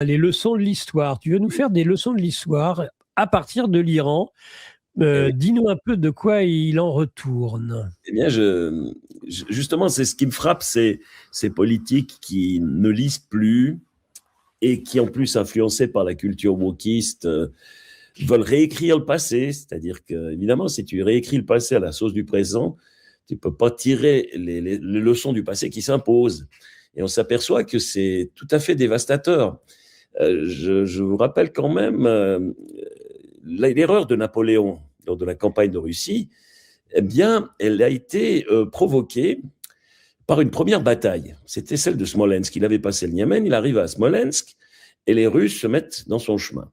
les leçons de l'histoire. Tu veux nous faire des leçons de l'histoire à partir de l'Iran. Eh oui. Dis-nous un peu de quoi il en retourne. Eh bien, justement, c'est ce qui me frappe, c'est ces politiques qui ne lisent plus et qui, en plus, influencés par la culture wokiste, veulent réécrire le passé. C'est-à-dire que, évidemment, si tu réécris le passé à la sauce du présent, tu ne peux pas tirer les leçons du passé qui s'imposent. Et on s'aperçoit que c'est tout à fait dévastateur. Je vous rappelle quand même l'erreur de Napoléon lors de la campagne de Russie. Eh bien, elle a été provoquée par une première bataille. C'était celle de Smolensk. Il avait passé le Niémen, il arrive à Smolensk et les Russes se mettent dans son chemin.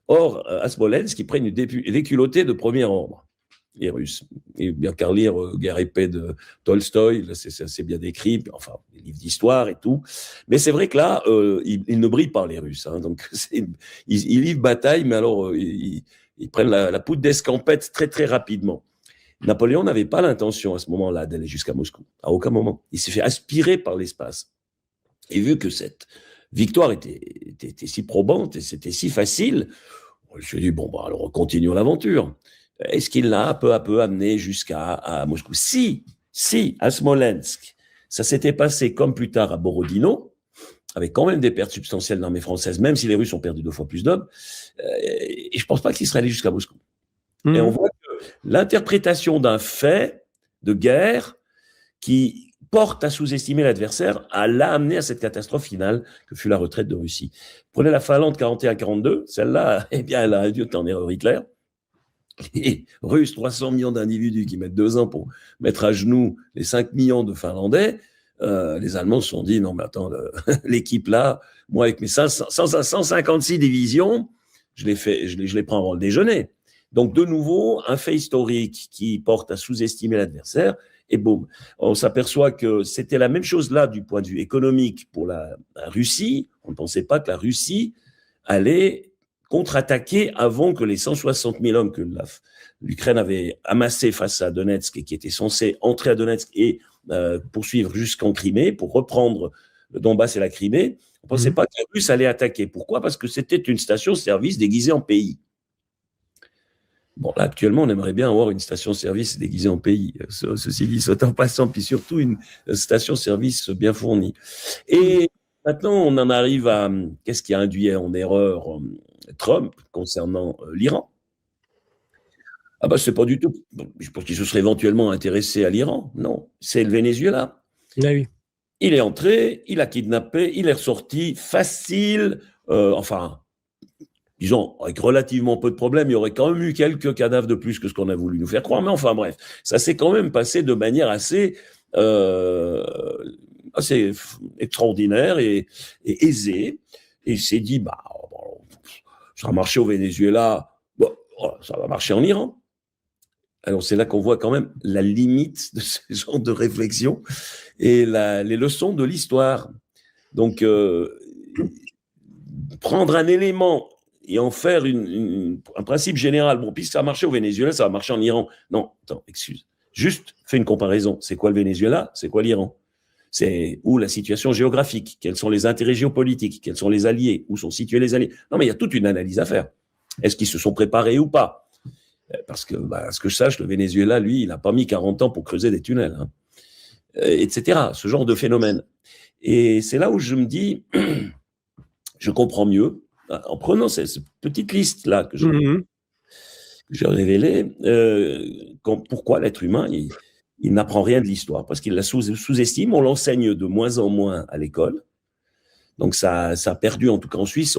Or, à Smolensk, ils prennent une déculottée de premier ordre, les Russes. Et bien qu'à lire Guerre et paix de Tolstoï, là, c'est bien décrit, enfin, les livres d'histoire et tout. Mais c'est vrai que là, ils ne brillent pas, les Russes. Hein, donc, ils livrent bataille, mais alors, ils prennent la poudre d'escampette très, très rapidement. Napoléon n'avait pas l'intention à ce moment-là d'aller jusqu'à Moscou, à aucun moment. Il s'est fait aspirer par l'espace. Et vu que cette victoire était si probante et c'était si facile, je me suis dit, bon, bah, alors continuons l'aventure. Est-ce qu'il l'a peu à peu amené jusqu'à Moscou? Si, à Smolensk, ça s'était passé comme plus tard à Borodino, avec quand même des pertes substantielles d'armées françaises, même si les Russes ont perdu 2 fois plus d'hommes, et je ne pense pas qu'il serait allé jusqu'à Moscou. Et on voit que l'interprétation d'un fait de guerre qui porte à sous-estimer l'adversaire l'a amené à cette catastrophe finale que fut la retraite de Russie. Prenez la Finlande 41-42, celle-là, eh bien, elle a induit en erreur Hitler. Les Russes, 300 millions d'individus qui mettent 2 ans pour mettre à genoux les 5 millions de Finlandais, les Allemands se sont dit, non mais attends, l'équipe là, moi avec mes 156 divisions, je les prends avant le déjeuner. Donc, de nouveau, un fait historique qui porte à sous-estimer l'adversaire, et boum. On s'aperçoit que c'était la même chose là du point de vue économique pour la Russie. On ne pensait pas que la Russie allait contre-attaquer avant que les 160 000 hommes que l'Ukraine avait amassés face à Donetsk et qui étaient censés entrer à Donetsk et poursuivre jusqu'en Crimée pour reprendre le Donbass et la Crimée. On ne pensait pas que les Russes allaient attaquer. Pourquoi? Parce que c'était une station-service déguisée en pays. Bon, là, actuellement, on aimerait bien avoir une station-service déguisée en pays. Ceci dit, soit en passant, puis surtout une station-service bien fournie. Et maintenant, on en arrive à qu'est-ce qui a induit en erreur Trump concernant l'Iran. Ah ben, c'est pas du tout. Je pense qu'il se serait éventuellement intéressé à l'Iran. Non, c'est le Venezuela. Ah oui. Il est entré, il a kidnappé, il est ressorti facile, enfin, disons, avec relativement peu de problèmes, il y aurait quand même eu quelques cadavres de plus que ce qu'on a voulu nous faire croire, mais enfin bref, ça s'est quand même passé de manière assez extraordinaire et aisée, et il s'est dit, bah, bon, ça a marché au Venezuela, bon, ça va marcher en Iran. Alors c'est là qu'on voit quand même la limite de ce genre de réflexion et les leçons de l'histoire. Donc, prendre un élément et en faire un principe général. Bon, puisque ça a marché au Venezuela, ça va marcher en Iran. Non, attends, excuse. Juste fais une comparaison. C'est quoi le Venezuela? C'est quoi l'Iran? C'est où la situation géographique? Quels sont les intérêts géopolitiques? Quels sont les alliés? Où sont situés les alliés? Non, mais il y a toute une analyse à faire. Est-ce qu'ils se sont préparés ou pas? Parce que, à ce que je sache, le Venezuela, lui, il n'a pas mis 40 ans pour creuser des tunnels, hein, etc. Ce genre de phénomène. Et c'est là où je me dis, je comprends mieux, en prenant cette petite liste-là que j'ai révélée, pourquoi l'être humain, il n'apprend rien de l'histoire, parce qu'il la sous-estime, on l'enseigne de moins en moins à l'école. Donc ça a perdu, en tout cas en Suisse,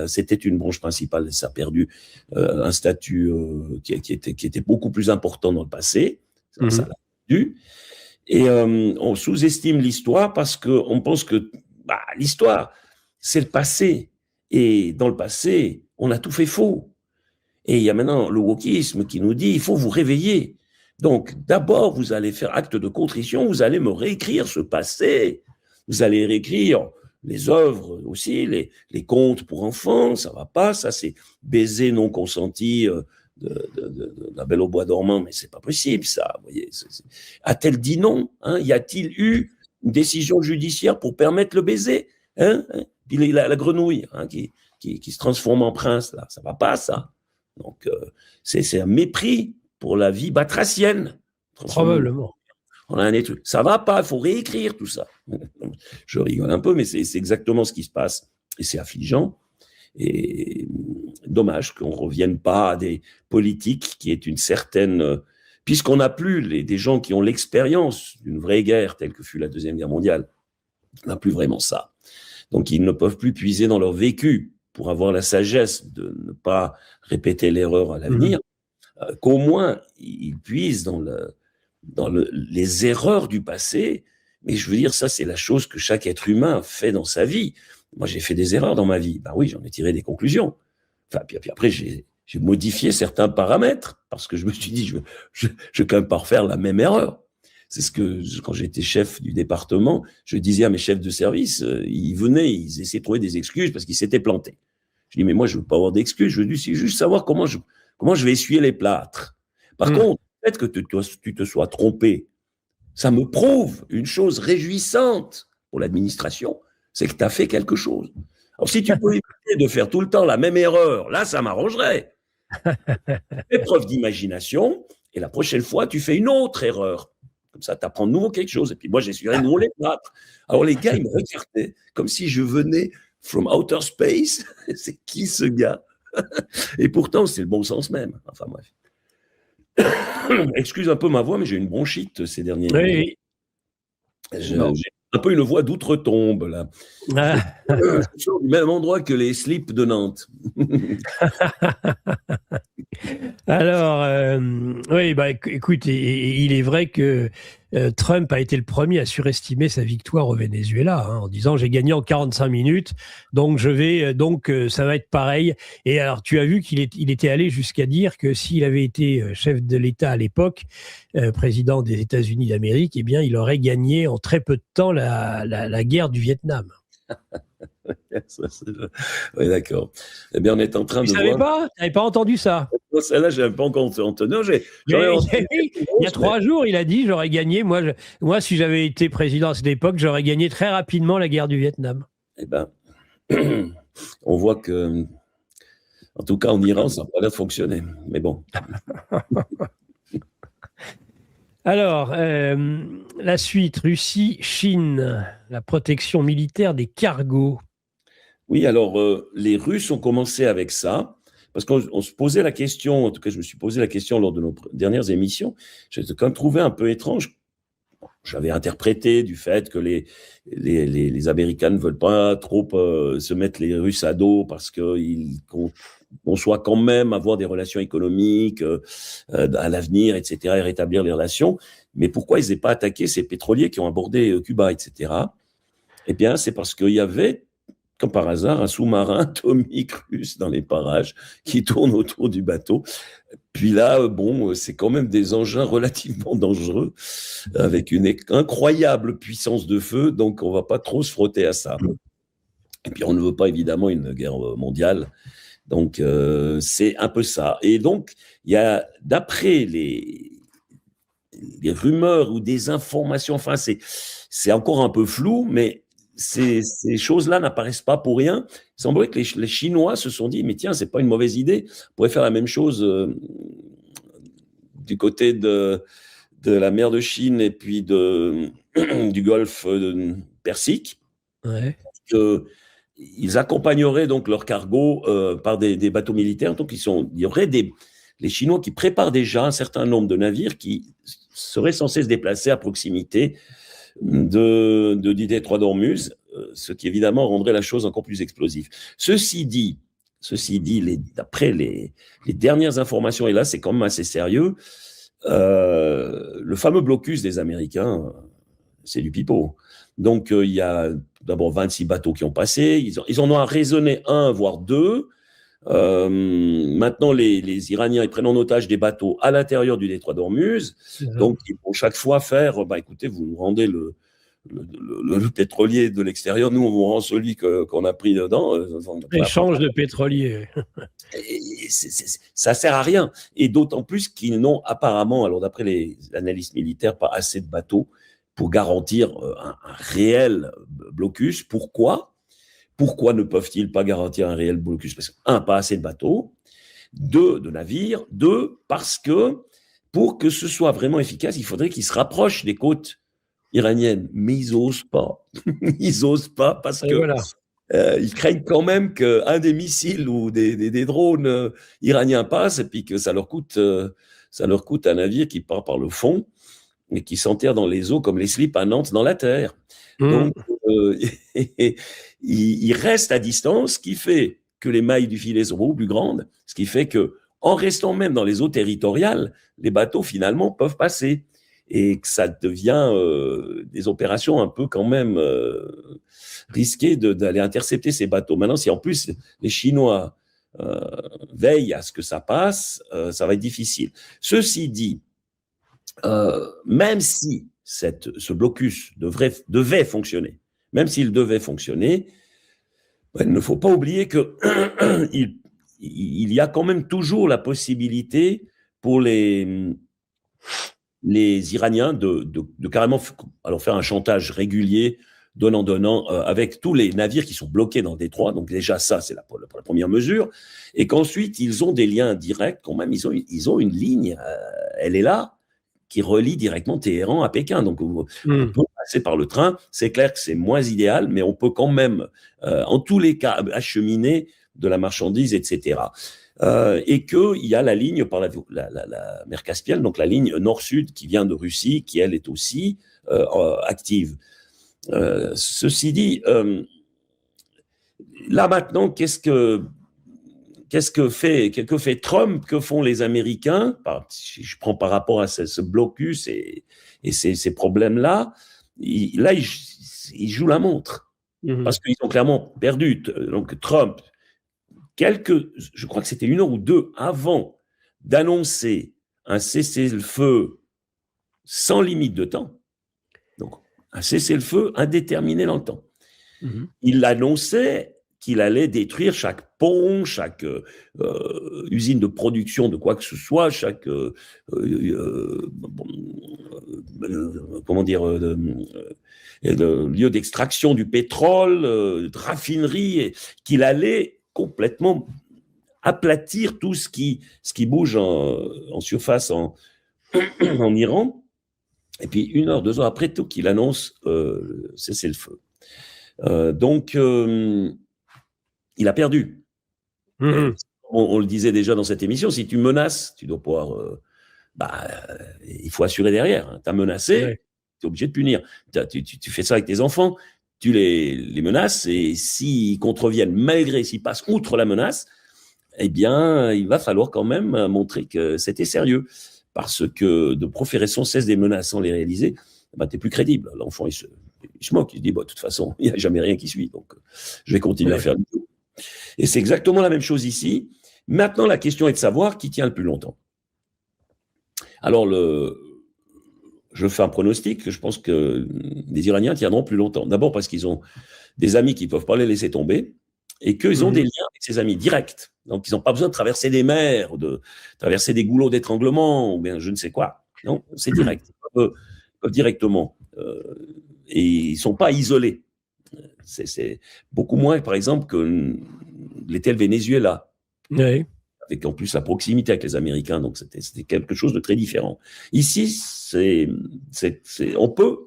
c'était une branche principale, ça a perdu un statut qui était beaucoup plus important dans le passé, ça l'a perdu. Et on sous-estime l'histoire parce qu'on pense que l'histoire, c'est le passé. Et dans le passé, on a tout fait faux. Et il y a maintenant le wokisme qui nous dit, il faut vous réveiller. Donc, d'abord, vous allez faire acte de contrition, vous allez me réécrire ce passé. Vous allez réécrire les œuvres aussi, les contes pour enfants, ça va pas, ça c'est baiser non consenti de la Belle au bois dormant, mais c'est pas possible ça. Vous voyez, a-t-elle dit non, hein? Y a-t-il eu une décision judiciaire pour permettre le baiser, hein? Puis la grenouille qui se transforme en prince, là, ça va pas, ça. Donc, c'est un mépris pour la vie batracienne. Probablement. On a un truc. Ça va pas, il faut réécrire tout ça. Je rigole un peu, mais c'est exactement ce qui se passe. Et c'est affligeant. Et dommage qu'on ne revienne pas à des politiques qui aient une certaine... Puisqu'on n'a plus des gens qui ont l'expérience d'une vraie guerre, telle que fut la Deuxième Guerre mondiale, on n'a plus vraiment ça. Donc, ils ne peuvent plus puiser dans leur vécu pour avoir la sagesse de ne pas répéter l'erreur à l'avenir, qu'au moins, ils puisent dans les erreurs du passé. Mais je veux dire, ça, c'est la chose que chaque être humain fait dans sa vie. Moi, j'ai fait des erreurs dans ma vie. Ben oui, j'en ai tiré des conclusions. Enfin, puis après, j'ai modifié certains paramètres parce que je me suis dit, je vais quand même pas refaire la même erreur. C'est ce que, quand j'étais chef du département, je disais à mes chefs de service, ils venaient, ils essayaient de trouver des excuses parce qu'ils s'étaient plantés. Je dis, mais moi, je veux pas avoir d'excuses, je veux juste savoir comment je vais essuyer les plâtres. Par contre, le fait que tu te sois trompé, ça me prouve une chose réjouissante pour l'administration, c'est que tu as fait quelque chose. Alors, si tu peux éviter de faire tout le temps la même erreur, là, ça m'arrangerait. Fais preuve d'imagination, et la prochaine fois, tu fais une autre erreur. Comme ça, tu apprends de nouveau quelque chose. Et puis moi, j'essuierai de nouveau les plâtres. Alors, les gars, ils me regardaient comme si je venais from outer space. C'est qui ce gars? Et pourtant, c'est le bon sens même. Enfin, bref. Excuse un peu ma voix, mais j'ai une bronchite ces derniers jours. Oui. J'ai un peu une voix d'outre-tombe, là. Je suis au même endroit que les slips de Nantes. Alors, oui, bah, écoute, il est vrai que Trump a été le premier à surestimer sa victoire au Venezuela, en disant j'ai gagné en 45 minutes, donc ça va être pareil. Et alors, tu as vu qu'il était allé jusqu'à dire que s'il avait été chef de l'État à l'époque, président des États-Unis d'Amérique, eh bien, il aurait gagné en très peu de temps la guerre du Vietnam. Oui, d'accord. Eh bien, on est en train de voir... Tu n'avais pas entendu ça? Celle-là, je n'avais pas encore entendu. Il y a 3 jours, il a dit j'aurais gagné. Moi, si j'avais été président à cette époque, j'aurais gagné très rapidement la guerre du Vietnam. Eh bien, on voit que, en tout cas en Iran, ça n'a pas l'air de fonctionner. Mais bon. Alors, la suite, Russie, Chine, la protection militaire des cargos. Oui, alors, les Russes ont commencé avec ça, parce qu'on se posait la question, en tout cas, je me suis posé la question lors de nos dernières émissions, j'ai quand même trouvé un peu étrange. J'avais interprété du fait que les Américains ne veulent pas trop se mettre les Russes à dos parce qu'ils conçoivent quand même avoir des relations économiques à l'avenir, etc., et rétablir les relations. Mais pourquoi ils n'aient pas attaqué ces pétroliers qui ont abordé Cuba, etc. Eh bien, c'est parce qu'il y avait, comme par hasard, un sous-marin atomique russe dans les parages qui tourne autour du bateau. Puis là, bon, c'est quand même des engins relativement dangereux, avec une incroyable puissance de feu, donc on ne va pas trop se frotter à ça. Et puis on ne veut pas évidemment une guerre mondiale, donc c'est un peu ça. Et donc, il y a, d'après les rumeurs ou des informations, enfin c'est encore un peu flou, mais ces choses-là n'apparaissent pas pour rien. Il semblerait que les Chinois se sont dit, mais tiens, c'est pas une mauvaise idée, on pourrait faire la même chose du côté de la mer de Chine et puis du golfe Persique. Ouais. Ils accompagneraient donc leur cargo par des bateaux militaires. Donc il y aurait les Chinois qui préparent déjà un certain nombre de navires qui seraient censés se déplacer à proximité du détroit d'Ormuz, ce qui évidemment rendrait la chose encore plus explosive. Ceci dit, d'après les dernières informations, et là c'est quand même assez sérieux, le fameux blocus des Américains, c'est du pipeau. Donc il y a d'abord 26 bateaux qui ont passé, ils en ont raisonné 1, voire 2. Maintenant, les Iraniens, ils prennent en otage des bateaux à l'intérieur du détroit d'Ormuz. Donc, ils vont chaque fois faire, écoutez, vous nous rendez le pétrolier de l'extérieur, nous, on vous rend celui qu'on a pris dedans. Échange de pétrolier. Ça sert à rien. Et d'autant plus qu'ils n'ont apparemment, alors d'après les analystes militaires, pas assez de bateaux pour garantir un réel blocus. Pourquoi ? Pourquoi ne peuvent-ils pas garantir un réel blocus? Parce que, un, pas assez de bateaux, deux, de navires, deux, parce que pour que ce soit vraiment efficace, il faudrait qu'ils se rapprochent des côtes iraniennes. Mais ils n'osent pas. Ils n'osent pas parce Et que voilà. ils craignent quand même qu'un des missiles ou des drones iraniens passe et puis que ça leur coûte un navire qui part par le fond et qui s'enterre dans les eaux comme les slips à Nantes dans la terre. Donc, il reste à distance, ce qui fait que les mailles du filet sont beaucoup plus grandes, ce qui fait que, en restant même dans les eaux territoriales, les bateaux finalement peuvent passer et que ça devient des opérations un peu quand même risquées d'aller intercepter ces bateaux. Maintenant, si en plus les Chinois veillent à ce que ça passe, ça va être difficile. Ceci dit, même si ce blocus devait fonctionner, même s'il devait fonctionner, il ne faut pas oublier que il y a quand même toujours la possibilité pour les Iraniens de carrément alors faire un chantage régulier, donnant, avec tous les navires qui sont bloqués dans le détroit. Donc déjà, ça, c'est la première mesure. Et qu'ensuite, ils ont des liens directs quand même. Ils ont une ligne, elle est là, qui relie directement Téhéran à Pékin. Donc, on peut passer par le train. C'est clair que c'est moins idéal, mais on peut quand même, en tous les cas, acheminer de la marchandise, etc. Et qu'il y a la ligne par la mer Caspienne, donc la ligne nord-sud qui vient de Russie, qui, elle, est aussi active. Ceci dit, là maintenant, qu'est-ce que fait Trump? Que font les Américains? Si je prends par rapport à ce blocus et ces problèmes-là, ils jouent la montre. Parce qu'ils ont clairement perdu. Donc Trump, je crois que c'était 1 heure ou 2 avant d'annoncer un cessez-le-feu sans limite de temps, donc un cessez-le-feu indéterminé dans le temps. Il annonçait qu'il allait détruire chaque pont, chaque usine de production de quoi que ce soit, chaque lieu d'extraction du pétrole, de raffinerie, et qu'il allait complètement aplatir tout ce qui bouge en surface en Iran. Et puis 1 heure, 2 heures après tout, qu'il annonce cessez-le-feu. Donc, il a perdu. On le disait déjà dans cette émission, si tu menaces, tu dois pouvoir... il faut assurer derrière. Tu as menacé, tu es obligé de punir. Tu fais ça avec tes enfants, tu les menaces, et s'ils contreviennent, s'ils passent outre la menace, eh bien, il va falloir quand même montrer que c'était sérieux. Parce que de proférer sans cesse des menaces sans les réaliser, tu n'es plus crédible. L'enfant, il se moque, il se dit, de toute façon, il n'y a jamais rien qui suit, donc je vais continuer à faire du tout. Et c'est exactement la même chose ici. Maintenant, la question est de savoir qui tient le plus longtemps. Alors, je fais un pronostic, je pense que les Iraniens tiendront plus longtemps. D'abord parce qu'ils ont des amis qui ne peuvent pas les laisser tomber, et qu'ils ont des liens avec ces amis directs. Donc, ils n'ont pas besoin de traverser des mers, de traverser des goulots d'étranglement, ou bien je ne sais quoi. Non, c'est direct. Ils peuvent directement. Et ils ne sont pas isolés. C'est beaucoup moins, par exemple, que l'était le Venezuela. Oui. Avec en plus la proximité avec les Américains, donc c'était quelque chose de très différent. Ici, on peut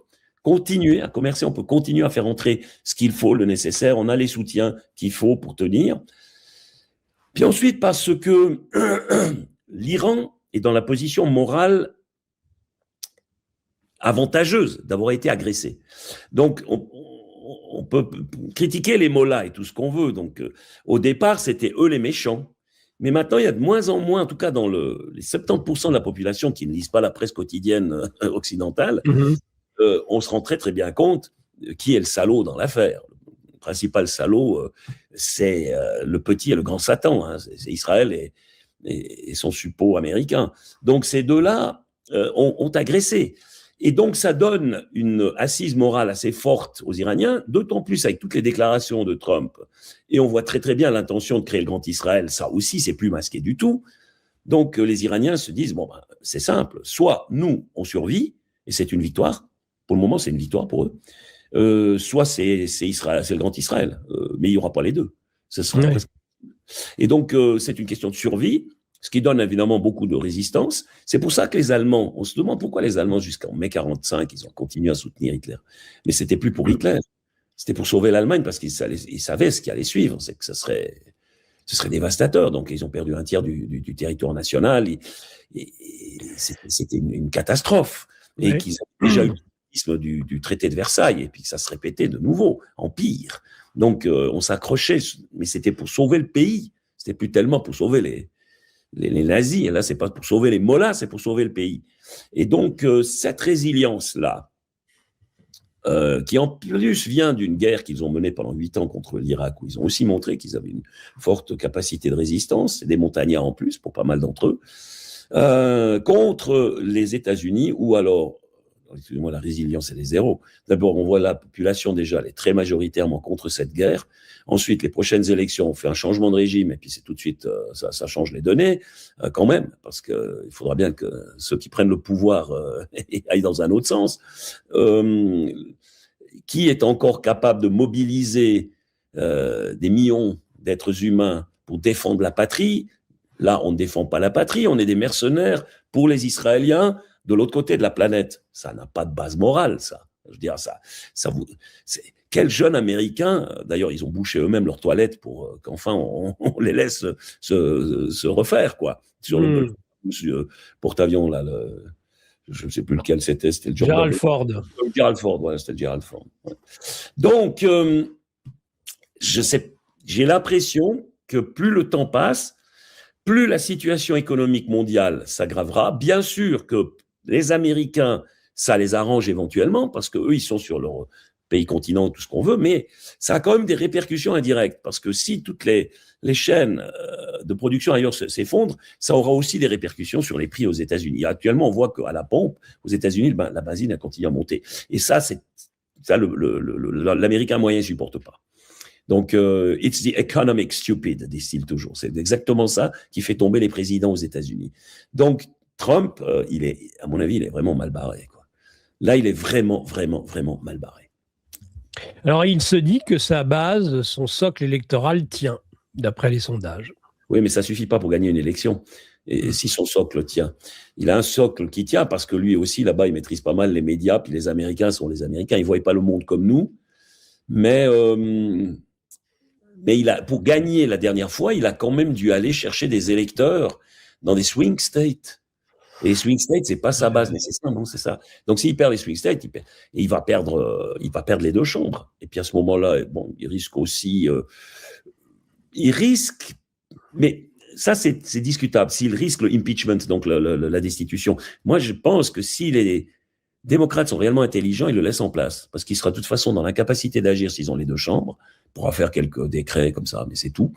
continuer à commercer, on peut continuer à faire entrer ce qu'il faut, le nécessaire, on a les soutiens qu'il faut pour tenir. Puis ensuite, parce que l'Iran est dans la position morale avantageuse d'avoir été agressé. Donc, on peut critiquer les mollahs et tout ce qu'on veut. Donc, au départ, c'était eux les méchants. Mais maintenant, il y a de moins en moins, en tout cas dans les 70% de la population qui ne lisent pas la presse quotidienne occidentale, on se rend très très bien compte qui est le salaud dans l'affaire. Le principal salaud, c'est le petit et le grand Satan, hein, c'est Israël et son suppôt américain. Donc ces deux-là ont agressé. Et donc ça donne une assise morale assez forte aux Iraniens, d'autant plus avec toutes les déclarations de Trump. Et on voit très très bien l'intention de créer le Grand Israël, ça aussi c'est plus masqué du tout. Donc les Iraniens se disent, c'est simple, soit nous on survit, et c'est une victoire, pour le moment c'est une victoire pour eux, soit c'est Israël, c'est le grand Israël, mais il n'y aura pas les deux. Ce sera Ouais. presque... Et donc, c'est une question de survie, ce qui donne évidemment beaucoup de résistance. C'est pour ça que les Allemands, on se demande pourquoi les Allemands, jusqu'en mai 45, ils ont continué à soutenir Hitler. Mais c'était plus pour Hitler, c'était pour sauver l'Allemagne, parce qu'ils savaient ce qui allait suivre, c'est que ce serait dévastateur. Donc, ils ont perdu un tiers du territoire national, et c'était une catastrophe. Et qu'ils avaient déjà eu le mécanisme du traité de Versailles, et puis que ça se répétait de nouveau, en pire. Donc, on s'accrochait, mais c'était pour sauver le pays. C'était plus tellement pour sauver les nazis. Et là, c'est pas pour sauver les mollahs, c'est pour sauver le pays. Et donc, cette résilience-là, qui en plus vient d'une guerre qu'ils ont menée pendant 8 ans contre l'Irak, où ils ont aussi montré qu'ils avaient une forte capacité de résistance, et des montagnards en plus, pour pas mal d'entre eux, contre les États-Unis, ou alors, excusez-moi, la résilience, elle est zéro. D'abord, on voit la population déjà, elle est très majoritairement contre cette guerre. Ensuite, les prochaines élections, on fait un changement de régime, et puis c'est tout de suite, ça change les données, quand même, parce qu'il faudra bien que ceux qui prennent le pouvoir aillent dans un autre sens. Qui est encore capable de mobiliser des millions d'êtres humains pour défendre la patrie? Là, on ne défend pas la patrie, on est des mercenaires pour les Israéliens de l'autre côté de la planète. Ça n'a pas de base morale, ça. Je veux dire, quel jeune Américain, d'ailleurs, ils ont bouché eux-mêmes leurs toilettes pour qu'enfin on les laisse se refaire, quoi. Sur le porte-avions, là, je ne sais plus lequel c'était le Gerald Ford. Gerald Ford, ouais, c'était Gerald Ford. Ouais. Donc, j'ai l'impression que plus le temps passe, plus la situation économique mondiale s'aggravera. Bien sûr que les Américains, ça les arrange éventuellement, parce qu'eux, ils sont sur leur pays continent, tout ce qu'on veut, mais ça a quand même des répercussions indirectes, parce que si toutes les chaînes de production ailleurs s'effondrent, ça aura aussi des répercussions sur les prix aux États-Unis. Actuellement, on voit qu'à la pompe, aux États-Unis, la benzine a continué à monter. Et ça, l'Américain moyen ne supporte pas. Donc, it's the economic stupid, disent-ils toujours. C'est exactement ça qui fait tomber les présidents aux États-Unis. Donc, Trump, à mon avis, il est vraiment mal barré, quoi. Là, il est vraiment, vraiment, vraiment mal barré. Alors, il se dit que sa base, son socle électoral tient, d'après les sondages. Oui, mais ça ne suffit pas pour gagner une élection. Et si son socle tient, il a un socle qui tient parce que lui aussi, là-bas, il maîtrise pas mal les médias, puis les Américains sont les Américains, ils ne voient pas le monde comme nous. Mais pour gagner la dernière fois, il a quand même dû aller chercher des électeurs dans des swing states. Et les swing states, c'est pas sa base nécessaire, non, c'est ça. Donc, s'il perd les swing states, il va perdre les 2 chambres. Et puis, à ce moment-là, bon, il risque aussi, mais ça, c'est discutable. S'il risque le impeachment, donc la destitution. Moi, je pense que si les démocrates sont réellement intelligents, ils le laissent en place. Parce qu'il sera de toute façon dans l'incapacité d'agir s'ils ont les 2 chambres. Il pourra faire quelques décrets comme ça, mais c'est tout.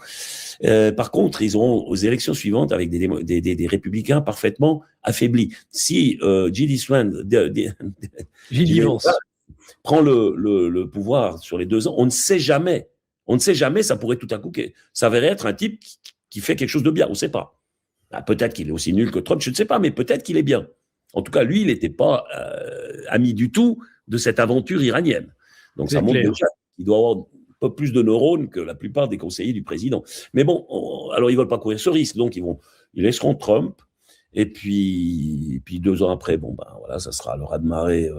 Par contre, ils auront aux élections suivantes avec des républicains parfaitement affaiblis. Si J.D. Vance prend le pouvoir sur les 2 ans, on ne sait jamais. On ne sait jamais, ça pourrait tout à coup s'avérer être un type qui fait quelque chose de bien, on ne sait pas. Peut-être qu'il est aussi nul que Trump, je ne sais pas, mais peut-être qu'il est bien. En tout cas, lui, il n'était pas ami du tout de cette aventure iranienne. Donc, ça montre déjà qu'il doit avoir un peu plus de neurones que la plupart des conseillers du président. Mais bon, alors ils ne veulent pas courir ce risque, donc ils laisseront Trump, et puis 2 ans après, bon, ben voilà, ça sera le raz-de-marée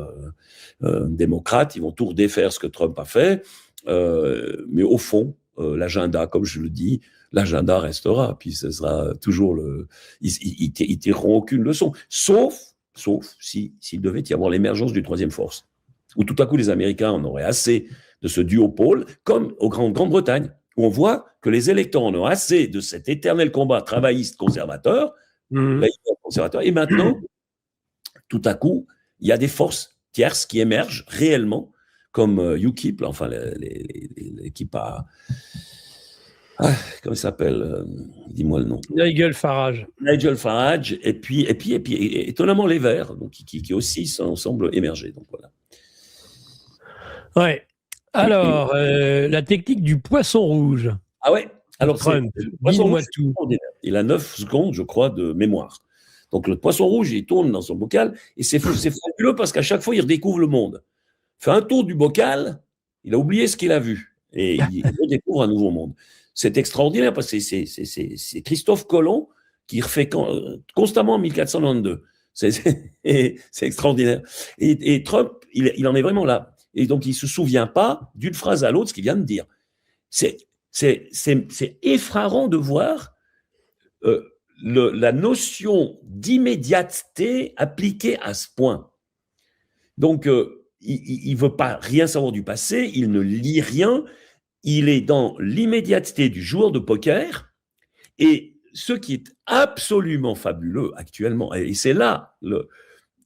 démocrate, ils vont tout redéfaire ce que Trump a fait, mais au fond, l'agenda, comme je le dis, l'agenda restera, puis ce sera toujours ils tireront aucune leçon, sauf s'il devait y avoir l'émergence d'une 3e force, où tout à coup les Américains en auraient assez de ce duopole, comme en Grande-Bretagne, où on voit que les électeurs en ont assez de cet éternel combat travailliste-conservateur, et maintenant, tout à coup, il y a des forces tierces qui émergent réellement, comme UKIP, enfin l'équipe à... comment il s'appelle, dis-moi le nom. Nigel Farage, et puis étonnamment les Verts, donc, qui aussi semblent émerger. Donc voilà. Ouais. Alors, la technique du poisson rouge. Ah ouais. Alors Trump, dis-moi tout. Il a 9 secondes, je crois, de mémoire. Donc le poisson rouge, il tourne dans son bocal et c'est fabuleux parce qu'à chaque fois, il redécouvre le monde. fait un tour du bocal, il a oublié ce qu'il a vu. Et il redécouvre un nouveau monde. C'est extraordinaire parce que c'est Christophe Colomb qui refait constamment 1492. C'est extraordinaire. Et Trump, il en est vraiment là. Et donc, il ne se souvient pas d'une phrase à l'autre ce qu'il vient de dire. C'est effarant de voir la notion d'immédiateté appliquée à ce point. Donc, il ne veut pas rien savoir du passé, il ne lit rien, il est dans l'immédiateté du joueur de poker. Et ce qui est absolument fabuleux actuellement, et c'est là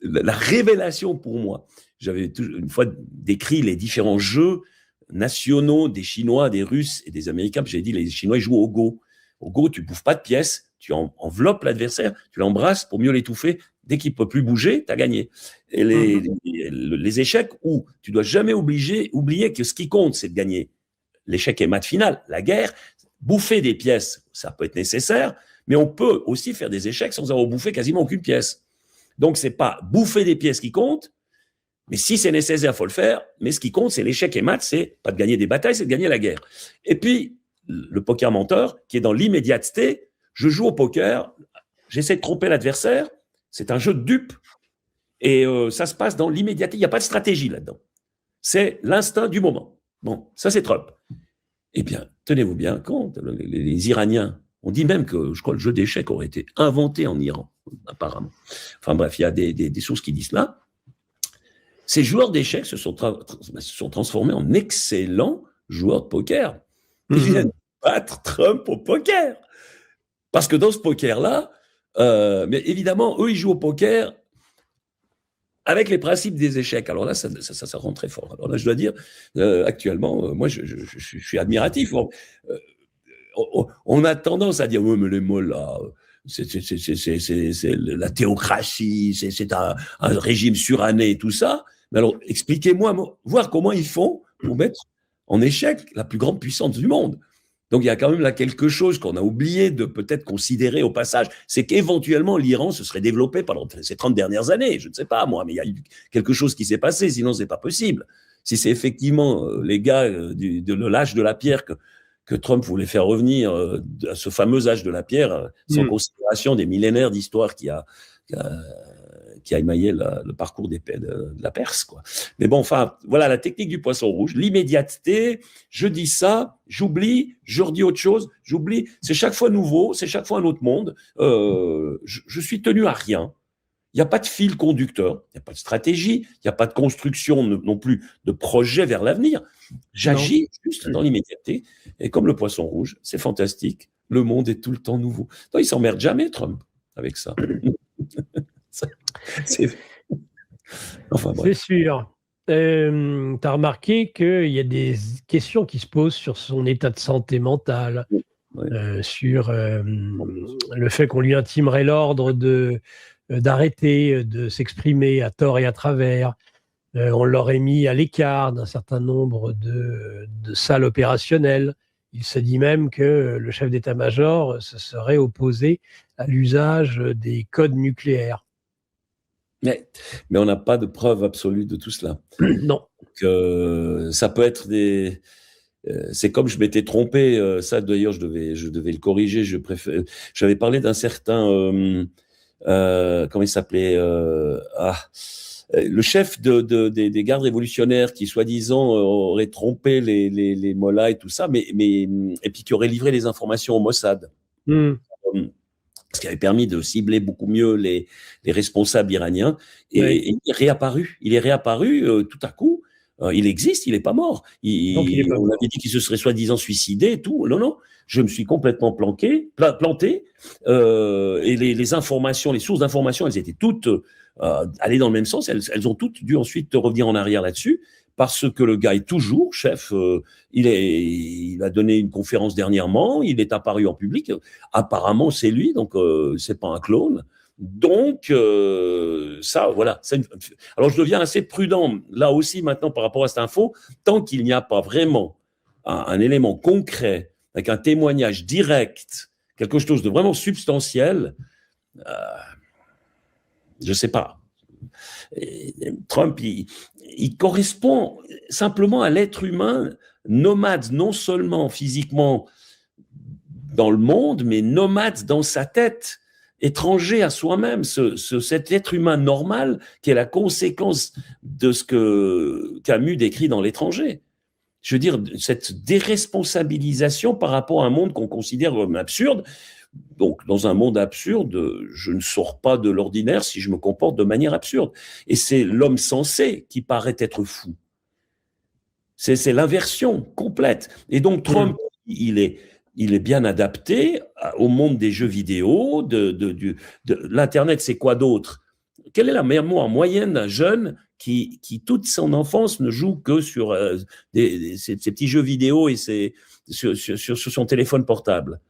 la révélation pour moi. J'avais une fois décrit les différents jeux nationaux des Chinois, des Russes et des Américains. J'ai dit, les Chinois ils jouent au Go. Au Go, tu ne bouffes pas de pièces, tu enveloppes l'adversaire, tu l'embrasses pour mieux l'étouffer. Dès qu'il ne peut plus bouger, tu as gagné. Et les échecs où tu ne dois jamais oublier que ce qui compte, c'est de gagner. L'échec est mat final. La guerre, bouffer des pièces, ça peut être nécessaire, mais on peut aussi faire des échecs sans avoir bouffé quasiment aucune pièce. Donc, ce n'est pas bouffer des pièces qui compte, mais si c'est nécessaire, il faut le faire. Mais ce qui compte, c'est l'échec et mat, c'est pas de gagner des batailles, c'est de gagner la guerre. Et puis, le poker menteur, qui est dans l'immédiateté, je joue au poker, j'essaie de tromper l'adversaire, c'est un jeu de dupe, et ça se passe dans l'immédiateté, il n'y a pas de stratégie là-dedans. C'est l'instinct du moment. Bon, ça c'est Trump. Eh bien, tenez-vous bien compte, les Iraniens, on dit même que, je crois, le jeu d'échecs aurait été inventé en Iran, apparemment. Enfin bref, il y a des sources qui disent là. Ces joueurs d'échecs se sont transformés en excellents joueurs de poker. Ils viennent battre Trump au poker. Parce que dans ce poker-là, mais évidemment, eux, ils jouent au poker avec les principes des échecs. Alors là, ça rend très fort. Alors là, je dois dire, actuellement, moi, je suis admiratif. On a tendance à dire, oui, mais les mots là, c'est la théocratie, c'est un régime suranné et tout ça. Mais alors, expliquez-moi, voir comment ils font pour mettre en échec la plus grande puissance du monde. Donc, il y a quand même là quelque chose qu'on a oublié de peut-être considérer au passage. C'est qu'éventuellement, l'Iran se serait développé pendant ces 30 dernières années. Je ne sais pas, moi, mais il y a eu quelque chose qui s'est passé, sinon ce n'est pas possible. Si c'est effectivement les gars de l'âge de la pierre que Trump voulait faire revenir à ce fameux âge de la pierre, sans considération des millénaires d'histoire qui a émaillé le parcours de la Perse, quoi. Mais bon, enfin, voilà la technique du poisson rouge, l'immédiateté. Je dis ça, j'oublie, je redis autre chose, j'oublie. C'est chaque fois nouveau, c'est chaque fois un autre monde. Je suis tenu à rien. Il n'y a pas de fil conducteur, il n'y a pas de stratégie, il n'y a pas de construction non plus de projet vers l'avenir. J'agis juste dans l'immédiateté. Et comme le poisson rouge, c'est fantastique. Le monde est tout le temps nouveau. Non, il ne s'emmerde jamais, Trump, avec ça. Enfin, c'est sûr. Tu as remarqué qu'il y a des questions qui se posent sur son état de santé mentale, sur le fait qu'on lui intimerait l'ordre d'arrêter de s'exprimer à tort et à travers. On l'aurait mis à l'écart d'un certain nombre de salles opérationnelles. Il se dit même que le chef d'état-major se serait opposé à l'usage des codes nucléaires. Mais on n'a pas de preuve absolue de tout cela. Non. Donc, ça peut être des... c'est comme je m'étais trompé, ça d'ailleurs je devais le corriger, j'avais parlé d'un certain... comment il s'appelait le chef des gardes révolutionnaires qui, soi-disant, aurait trompé les mollahs et tout ça, et puis qui aurait livré les informations au Mossad. Ce qui avait permis de cibler beaucoup mieux les responsables iraniens. Et il est réapparu tout à coup. Il existe, il n'est pas mort. On avait dit qu'il se serait soi-disant suicidé et tout. Non, je me suis complètement planté. Et les informations, les sources d'informations, elles étaient toutes allées dans le même sens. Elles ont toutes dû ensuite revenir en arrière là-dessus. Parce que le gars est toujours chef, il a donné une conférence dernièrement, il est apparu en public, apparemment c'est lui, donc c'est pas un clone. Donc ça, voilà. Alors je deviens assez prudent là aussi maintenant par rapport à cette info, tant qu'il n'y a pas vraiment un élément concret, avec un témoignage direct, quelque chose de vraiment substantiel, je sais pas. Trump, il correspond simplement à l'être humain nomade, non seulement physiquement dans le monde, mais nomade dans sa tête, étranger à soi-même, cet être humain normal qui est la conséquence de ce que Camus décrit dans L'Étranger. Je veux dire, cette déresponsabilisation par rapport à un monde qu'on considère comme absurde. Donc, dans un monde absurde, je ne sors pas de l'ordinaire si je me comporte de manière absurde. Et c'est l'homme sensé qui paraît être fou. C'est l'inversion complète. Et donc, Trump, il est bien adapté au monde des jeux vidéo, de l'Internet. C'est quoi d'autre? Quelle est la mémoire moyenne d'un jeune qui, toute son enfance, ne joue que sur ces petits jeux vidéo et sur son téléphone portable?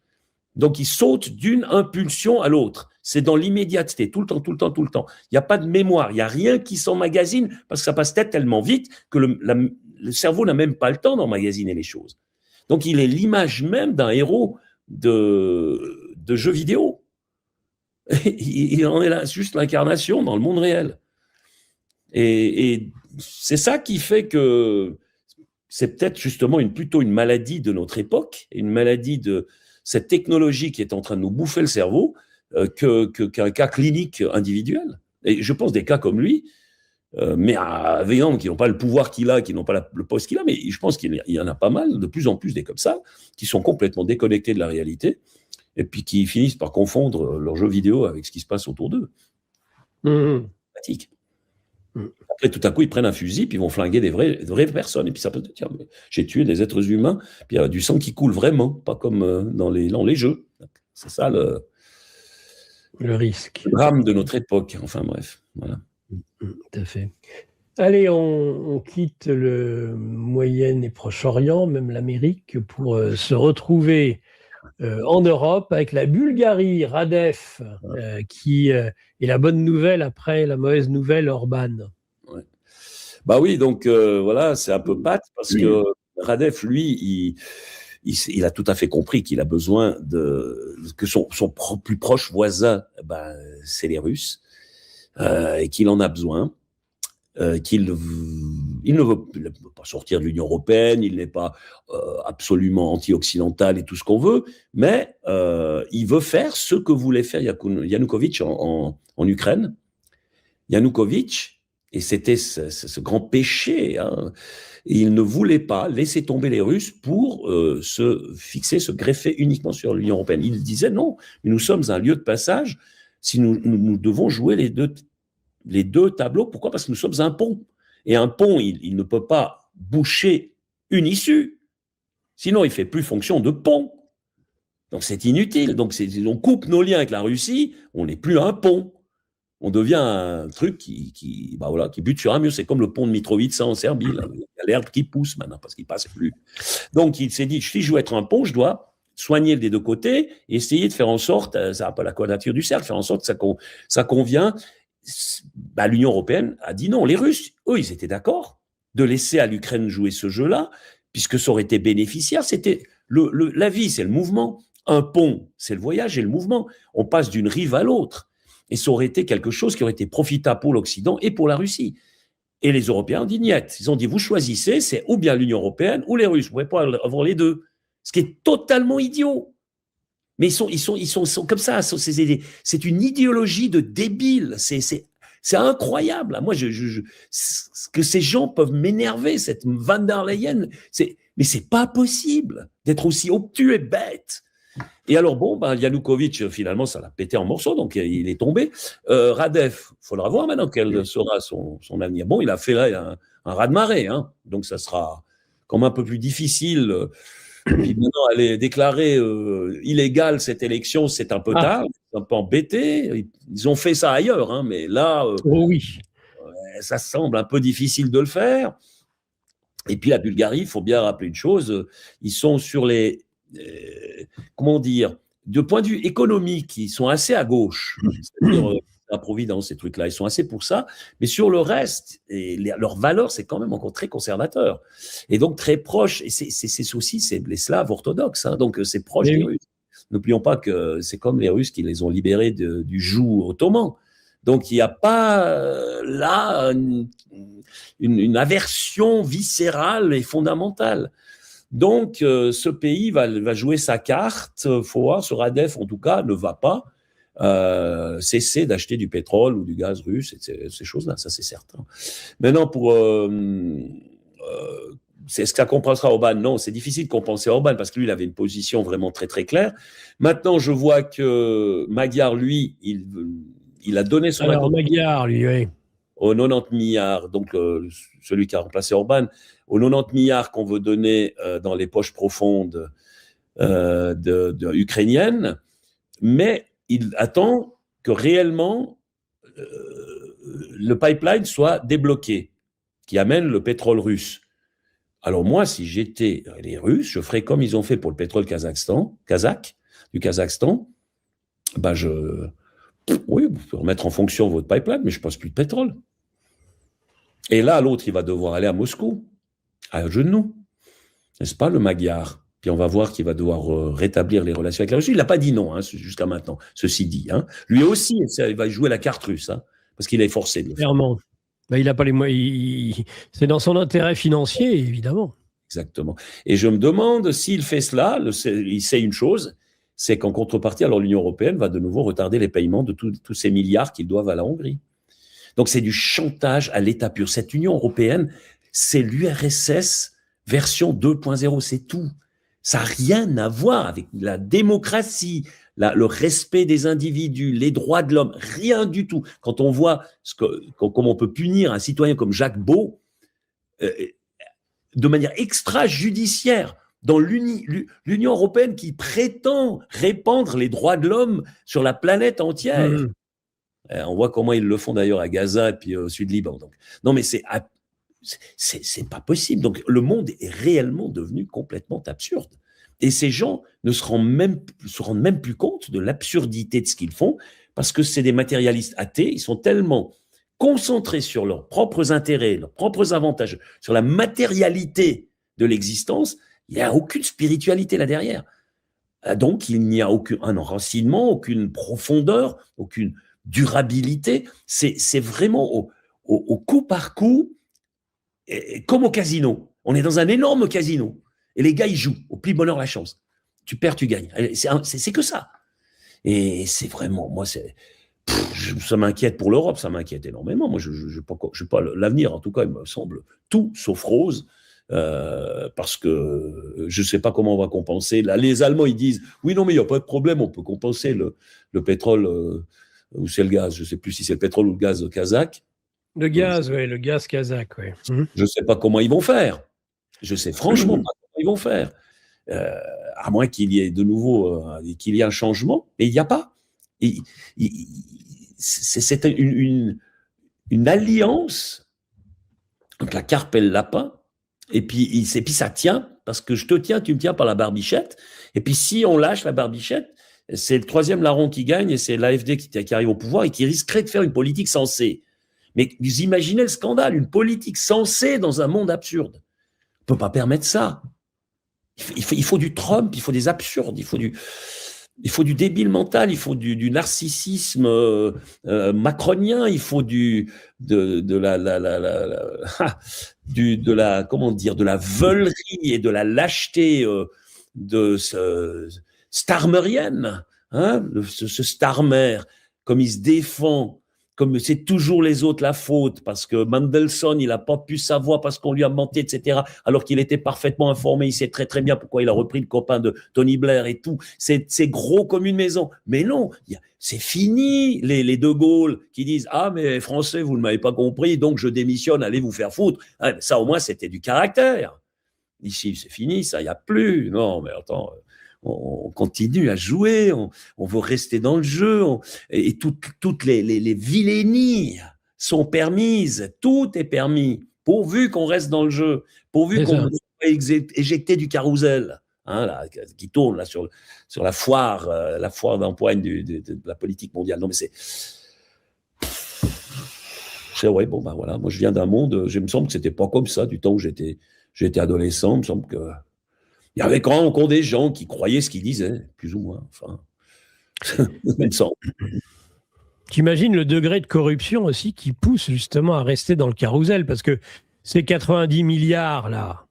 Donc, il saute d'une impulsion à l'autre. C'est dans l'immédiateté, tout le temps, tout le temps, tout le temps. Il n'y a pas de mémoire, il n'y a rien qui s'emmagasine parce que ça passe tellement vite que le cerveau n'a même pas le temps d'emmagasiner les choses. Donc, il est l'image même d'un héros de jeux vidéo. Il en est là, juste l'incarnation dans le monde réel. Et c'est ça qui fait que c'est peut-être justement plutôt une maladie de notre époque, une maladie de cette technologie qui est en train de nous bouffer le cerveau, qu'un cas clinique individuel. Et je pense des cas comme lui, mais évidemment qui n'ont pas le pouvoir qu'il a, qui n'ont pas le poste qu'il a, mais je pense qu'il y en a pas mal, de plus en plus des comme ça, qui sont complètement déconnectés de la réalité, et puis qui finissent par confondre leurs jeux vidéo avec ce qui se passe autour d'eux. Pratique. Après, tout à coup, ils prennent un fusil, puis ils vont flinguer des vraies personnes. Et puis ça peut te dire, j'ai tué des êtres humains, puis il y a du sang qui coule vraiment, pas comme dans les jeux. C'est ça le risque. Le drame de notre époque. Enfin bref, voilà. Tout à fait. Allez, on quitte le Moyen et Proche-Orient, même l'Amérique, pour se retrouver en Europe avec la Bulgarie, Radev, qui est la bonne nouvelle après la mauvaise nouvelle, Orban. Ouais. Bah oui, donc voilà, c'est un peu pâte parce que Radev, lui, il a tout à fait compris qu'il a besoin que son plus proche voisin, c'est les Russes, et qu'il en a besoin. Il ne veut pas sortir de l'Union européenne, il n'est pas absolument anti-occidental et tout ce qu'on veut, mais il veut faire ce que voulait faire Yanukovych en Ukraine. Yanukovych, et c'était ce grand péché, hein, il ne voulait pas laisser tomber les Russes pour se greffer uniquement sur l'Union européenne. Il disait non, mais nous sommes un lieu de passage, si nous devons jouer les deux tableaux. Pourquoi? Parce que nous sommes un pont. Et un pont, il ne peut pas boucher une issue. Sinon, il ne fait plus fonction de pont. Donc, c'est inutile. Donc, on coupe nos liens avec la Russie, on n'est plus un pont. On devient un truc qui bute sur un mur. C'est comme le pont de Mitrovica en Serbie. Là. Il y a l'herbe qui pousse maintenant parce qu'il ne passe plus. Donc, il s'est dit, si je veux être un pont, je dois soigner des deux côtés et essayer de faire en sorte, ça n'a pas la quadrature du cercle, faire en sorte que ça convient. L'Union européenne a dit non. Les Russes, eux, ils étaient d'accord de laisser à l'Ukraine jouer ce jeu-là, puisque ça aurait été bénéficiaire. C'était la vie, c'est le mouvement. Un pont, c'est le voyage et le mouvement. On passe d'une rive à l'autre. Et ça aurait été quelque chose qui aurait été profitable pour l'Occident et pour la Russie. Et les Européens ont dit niet. Ils ont dit, vous choisissez, c'est ou bien l'Union européenne ou les Russes. Vous ne pouvez pas avoir les deux. Ce qui est totalement idiot. Mais ils sont comme ça. C'est une idéologie de débile. C'est incroyable. Moi, que ces gens peuvent m'énerver, cette Van der Leyen. Mais c'est pas possible d'être aussi obtus et bête. Et alors, Yanukovych, finalement, ça l'a pété en morceaux, donc il est tombé. Radev, il faudra voir maintenant quel sera son avenir. Bon, il a fait là un raz-de-marée, hein, donc ça sera comme un peu plus difficile. Puis maintenant, aller déclarer illégale cette élection, c'est un peu tard, c'est un peu embêté. Ils ont fait ça ailleurs, hein, mais là, oui. Ça semble un peu difficile de le faire. Et puis la Bulgarie, il faut bien rappeler une chose, ils sont sur les... comment dire, de point de vue économique, ils sont assez à gauche, c'est-à-dire la Providence, ces trucs-là, ils sont assez pour ça, mais sur le reste, leurs valeurs, c'est quand même encore très conservateur, et donc très proche, et c'est aussi les Slaves orthodoxes, hein, donc c'est proche des Russes. N'oublions pas que c'est comme les Russes qui les ont libérés du joug ottoman, Donc, il n'y a pas là une aversion viscérale et fondamentale. Donc, ce pays va jouer sa carte. Faut voir, ce Radev, en tout cas, ne va pas cesser d'acheter du pétrole ou du gaz russe, et ces choses-là, ça c'est certain. Maintenant, est-ce que ça compensera Orban? Non, c'est difficile de compenser Orban parce que lui, il avait une position vraiment très très claire. Maintenant, je vois que Magyar, lui, il a donné son accord. Alors, Magyar, lui, oui. Aux 90 milliards, donc celui qui a remplacé Orban, aux 90 milliards qu'on veut donner dans les poches profondes ukrainiennes, mais il attend que réellement le pipeline soit débloqué, qui amène le pétrole russe. Alors moi, si j'étais les Russes, je ferais comme ils ont fait pour le pétrole kazakh, du Kazakhstan. Ben oui, vous pouvez remettre en fonction votre pipeline, mais je ne passe plus de pétrole. Et là, l'autre, il va devoir aller à Moscou, à genoux, n'est-ce pas, le Magyar? Puis on va voir qu'il va devoir rétablir les relations avec la Russie. Il n'a pas dit non jusqu'à maintenant, ceci dit. Lui aussi, il va jouer la carte russe, parce qu'il est forcé de le faire. Clairement. Ben, il n'a pas les moyens. C'est dans son intérêt financier, évidemment. Exactement. Et je me demande s'il fait cela, il sait une chose, c'est qu'en contrepartie, alors l'Union européenne va de nouveau retarder les paiements de tous ces milliards qu'ils doivent à la Hongrie. Donc c'est du chantage à l'état pur. Cette Union européenne, c'est l'URSS version 2.0, c'est tout. Ça n'a rien à voir avec la démocratie, le respect des individus, les droits de l'homme, rien du tout. Quand on voit comment on peut punir un citoyen comme Jacques Beau de manière extrajudiciaire dans l'Union européenne qui prétend répandre les droits de l'homme sur la planète entière. Mmh. On voit comment ils le font d'ailleurs à Gaza et puis au Sud-Liban. Donc, non, mais c'est pas possible. Donc, le monde est réellement devenu complètement absurde. Et ces gens ne se rendent même plus compte de l'absurdité de ce qu'ils font parce que c'est des matérialistes athées. Ils sont tellement concentrés sur leurs propres intérêts, leurs propres avantages, sur la matérialité de l'existence. Il n'y a aucune spiritualité là derrière. Donc, il n'y a aucun enracinement, aucune profondeur, aucune durabilité. C'est vraiment au coup par coup, comme au casino. On est dans un énorme casino. Et les gars, ils jouent au plus bonheur la chance. Tu perds, tu gagnes. C'est que ça. Et c'est vraiment, moi, ça m'inquiète pour l'Europe, ça m'inquiète énormément. Moi, je n'ai pas l'avenir, en tout cas, il me semble tout sauf rose. Parce que je ne sais pas comment on va compenser. Là, les Allemands, ils disent, oui, non, mais il n'y a pas de problème, on peut compenser le pétrole, ou c'est le gaz, je ne sais plus si c'est le pétrole ou le gaz kazakh. Le gaz, oui, le gaz kazakh, oui. Je ne sais pas comment ils vont faire. Je ne sais franchement pas comment ils vont faire. À moins qu'il y ait de nouveau, qu'il y ait un changement, mais il n'y a pas. C'est une alliance entre la carpe et le lapin. Et puis ça tient, parce que je te tiens, tu me tiens par la barbichette. Et puis si on lâche la barbichette, c'est le troisième larron qui gagne, et c'est l'AfD qui arrive au pouvoir et qui risquerait de faire une politique sensée. Mais vous imaginez le scandale, une politique sensée dans un monde absurde. On ne peut pas permettre ça. Il faut du Trump, il faut des absurdes, il faut du débile mental, il faut du narcissisme macronien, il faut de la veulerie et de la lâcheté starmerienne, ce Starmer, comme il se défend, comme c'est toujours les autres la faute, parce que Mendelssohn, il n'a pas pu savoir parce qu'on lui a menti, etc., alors qu'il était parfaitement informé, il sait très très bien pourquoi il a repris le copain de Tony Blair et tout, c'est gros comme une maison. Mais non, c'est fini, les De Gaulle qui disent « Ah, mais Français, vous ne m'avez pas compris, donc je démissionne, allez vous faire foutre. » Ça, au moins, c'était du caractère. Ici, c'est fini, ça, il n'y a plus. Non, mais attends... On continue à jouer, on veut rester dans le jeu, et toutes les vilainies sont permises, tout est permis, pourvu qu'on reste dans le jeu, pourvu qu'on soit éjecté du carrousel, là, qui tourne là, sur la foire d'empoigne de la politique mondiale. Non, mais ouais, bon, ben voilà, moi je viens d'un monde, il me semble que c'était pas comme ça du temps où j'étais adolescent, il me semble que il y avait encore des gens qui croyaient ce qu'ils disaient, plus ou moins. Enfin, même ça. T'imagines le degré de corruption aussi qui pousse justement à rester dans le carrousel, parce que ces 90 milliards là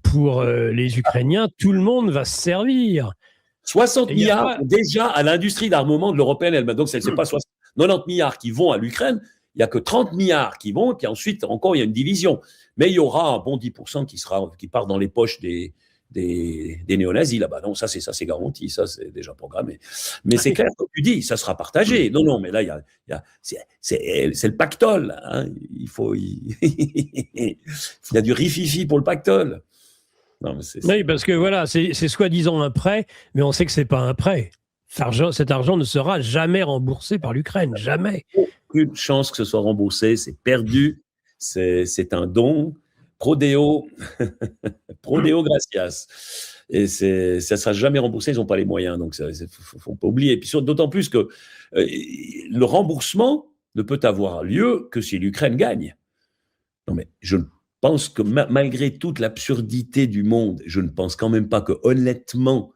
pour les Ukrainiens, tout le monde va se servir. 60 milliards déjà à l'industrie d'armement de l'européenne elle-même. Donc, ce n'est pas 90 milliards qui vont à l'Ukraine, il n'y a que 30 milliards qui vont, et puis ensuite, encore, il y a une division. Mais il y aura un bon 10% qui part dans les poches des néo-nazis là-bas. Non, ça c'est garanti, ça c'est déjà programmé. Mais c'est clair, comme tu dis, ça sera partagé. Non, mais là, c'est le pactole. Hein. Il y a du rififi pour le pactole. Non, oui, parce que voilà, c'est soi-disant un prêt, mais on sait que c'est pas un prêt. Cet argent ne sera jamais remboursé par l'Ukraine, jamais. Aucune chance que ce soit remboursé, c'est perdu, c'est un don. Prodeo gracias. Et ça ne sera jamais remboursé, ils n'ont pas les moyens, donc il ne faut pas oublier. Et puis d'autant plus que le remboursement ne peut avoir lieu que si l'Ukraine gagne. Non, mais je pense que malgré toute l'absurdité du monde, je ne pense quand même pas que honnêtement,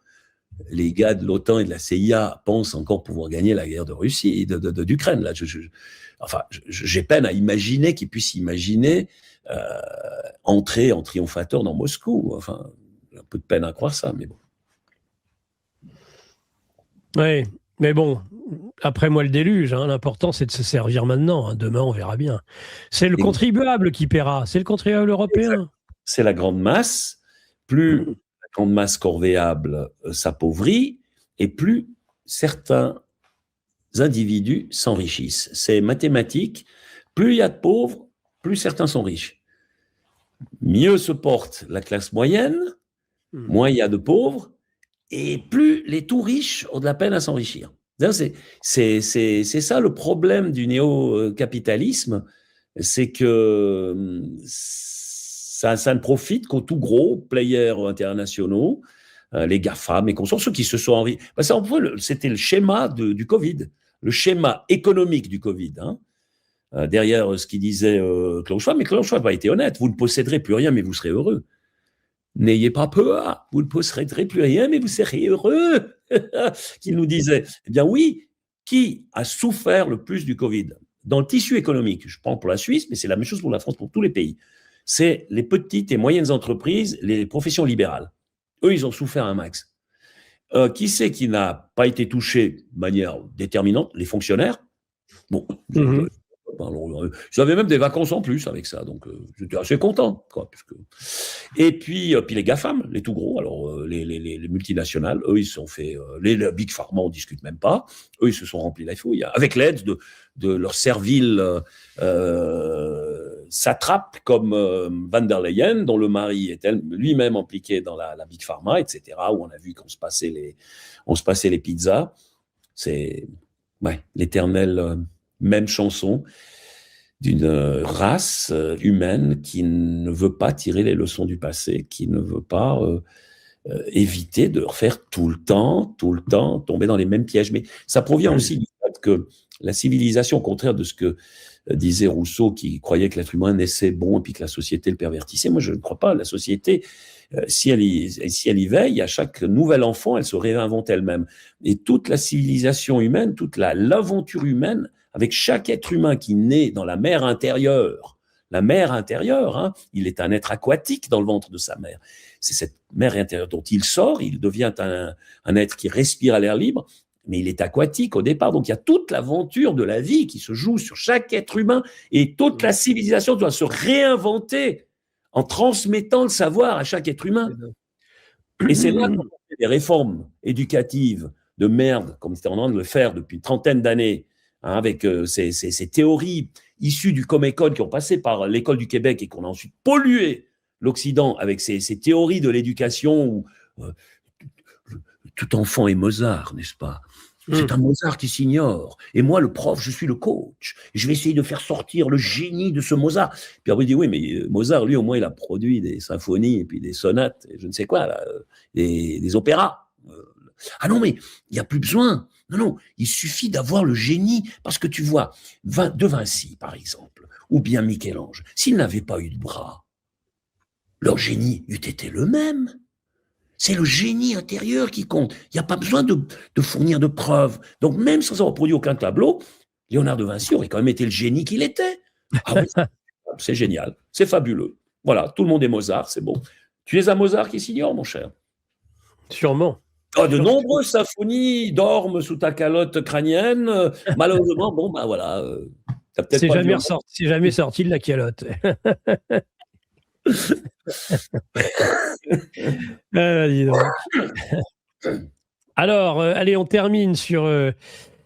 les gars de l'OTAN et de la CIA pensent encore pouvoir gagner la guerre de Russie, d'Ukraine. Là, j'ai peine à imaginer qu'ils puissent imaginer entrer en triomphateur dans Moscou. Enfin, j'ai un peu de peine à croire ça, mais bon. Oui, mais bon, après moi le déluge, hein, l'important c'est de se servir maintenant. Hein, demain, on verra bien. C'est le contribuable qui paiera, c'est le contribuable européen. Exact. C'est la grande masse. Plus la grande masse corvéable s'appauvrit, et plus certains individus s'enrichissent. C'est mathématique. Plus il y a de pauvres, plus certains sont riches. Mieux se porte la classe moyenne, moins il y a de pauvres, et plus les tout riches ont de la peine à s'enrichir. C'est ça le problème du néo-capitalisme, c'est que ça ne profite qu'aux tout gros players internationaux, les GAFAM et consorts, ceux qui se sont enrichis. C'était le schéma du Covid, le schéma économique du Covid. Hein. Derrière ce qu'il disait Klaus Schwab, mais Klaus Schwab a été honnête, vous ne posséderez plus rien, mais vous serez heureux. N'ayez pas peur, vous ne posséderez plus rien, mais vous serez heureux, qu'il nous disait. Eh bien oui, qui a souffert le plus du Covid? Dans le tissu économique, je prends pour la Suisse, mais c'est la même chose pour la France, pour tous les pays. C'est les petites et moyennes entreprises, les professions libérales. Eux, ils ont souffert un max. Qui c'est qui n'a pas été touché de manière déterminante? Les fonctionnaires. Bon, j'avais même des vacances en plus avec ça, donc j'étais assez content, quoi. Et puis les GAFAM, les tout gros, alors les multinationales, eux ils se sont fait, les Big Pharma on discute même pas, eux ils se sont remplis la fouille avec l'aide de leur servile satrape comme Van der Leyen, dont le mari est lui-même impliqué dans la Big Pharma, etc. Où on a vu qu'on se passait les pizzas. C'est l'éternelle même chanson d'une race humaine qui ne veut pas tirer les leçons du passé, qui ne veut pas éviter de refaire tout le temps, tomber dans les mêmes pièges. Mais ça provient aussi du fait que la civilisation, au contraire de ce que disait Rousseau, qui croyait que l'être humain naissait bon et puis que la société le pervertissait, moi je ne crois pas. La société, si elle y veille, à chaque nouvel enfant, elle se réinvente elle-même. Et toute la civilisation humaine, toute l'aventure humaine, avec chaque être humain qui naît dans la mer intérieure, hein, il est un être aquatique dans le ventre de sa mère. C'est cette mer intérieure dont il sort, il devient un être qui respire à l'air libre, mais il est aquatique au départ. Donc il y a toute l'aventure de la vie qui se joue sur chaque être humain, et toute la civilisation doit se réinventer en transmettant le savoir à chaque être humain. Et c'est là qu'on fait des réformes éducatives de merde, comme c'était en train de le faire depuis une trentaine d'années, hein, avec ces théories issues du Comecon qui ont passé par l'école du Québec et qu'on a ensuite pollué l'Occident avec ces théories de l'éducation où tout enfant est Mozart, n'est-ce pas? C'est un Mozart qui s'ignore. Et moi, le prof, je suis le coach. Je vais essayer de faire sortir le génie de ce Mozart. Puis après, il dit, oui, mais Mozart, lui, au moins, il a produit des symphonies et puis des sonates, et je ne sais quoi, là, des opéras. Ah non, mais il n'y a plus besoin. Non, il suffit d'avoir le génie. Parce que tu vois, de Vinci, par exemple, ou bien Michel-Ange, s'ils n'avaient pas eu de bras, leur génie eût été le même. C'est le génie intérieur qui compte. Il n'y a pas besoin de fournir de preuves. Donc, même sans avoir produit aucun tableau, Léonard de Vinci aurait quand même été le génie qu'il était. Ah oui, c'est génial, c'est fabuleux. Voilà, tout le monde est Mozart, c'est bon. Tu es un Mozart qui s'ignore, mon cher. Sûrement. De nombreuses symphonies dorment sous ta calotte crânienne. Malheureusement, bon, ben voilà. C'est jamais sorti de la calotte. Dis donc. Alors, allez, on termine sur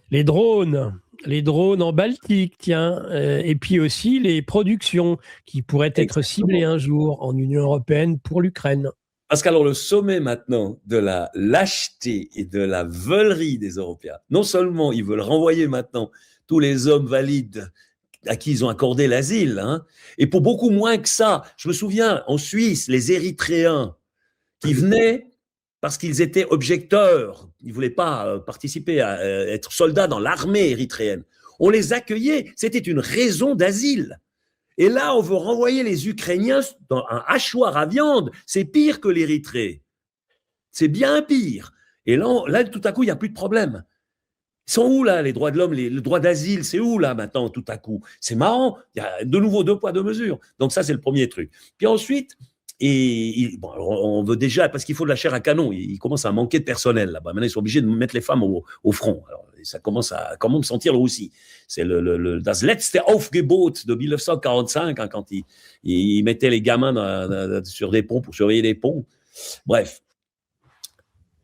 les drones. Les drones en Baltique, tiens, et puis aussi les productions qui pourraient être ciblées un jour en Union européenne pour l'Ukraine. Parce qu'alors le sommet maintenant de la lâcheté et de la veulerie des Européens, non seulement ils veulent renvoyer maintenant tous les hommes valides à qui ils ont accordé l'asile, hein, et pour beaucoup moins que ça, je me souviens en Suisse, les Érythréens qui venaient parce qu'ils étaient objecteurs, ils ne voulaient pas participer à être soldats dans l'armée érythréenne. On les accueillait, c'était une raison d'asile. Et là, on veut renvoyer les Ukrainiens dans un hachoir à viande. C'est pire que l'Érythrée. C'est bien pire. Et là, tout à coup, il n'y a plus de problème. Ils sont où, là, les droits de l'homme, le droit d'asile, c'est où, là, maintenant, tout à coup? C'est marrant. Il y a de nouveau 2 poids, 2 mesures. Donc ça, c'est le premier truc. Puis ensuite, bon, on veut déjà, parce qu'il faut de la chair à canon, il commence à manquer de personnel là-bas. Maintenant, ils sont obligés de mettre les femmes au front. Alors, ça commence à quand même sentir le roussi. C'est das letzte Aufgebot de 1945, hein, quand ils mettaient les gamins sur des ponts pour surveiller les ponts. Bref.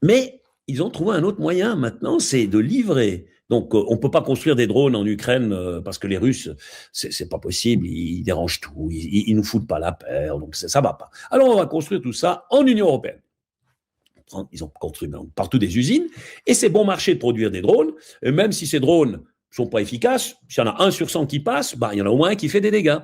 Mais ils ont trouvé un autre moyen maintenant, c'est de livrer. Donc, on ne peut pas construire des drones en Ukraine parce que les Russes, c'est pas possible, ils dérangent tout, ils nous foutent pas la paix, donc ça va pas. Alors, on va construire tout ça en Union européenne. Ils ont construit partout des usines, et c'est bon marché de produire des drones, et même si ces drones ne sont pas efficaces, s'il y en a 1 sur 100 qui passe, il y en a au moins un qui fait des dégâts.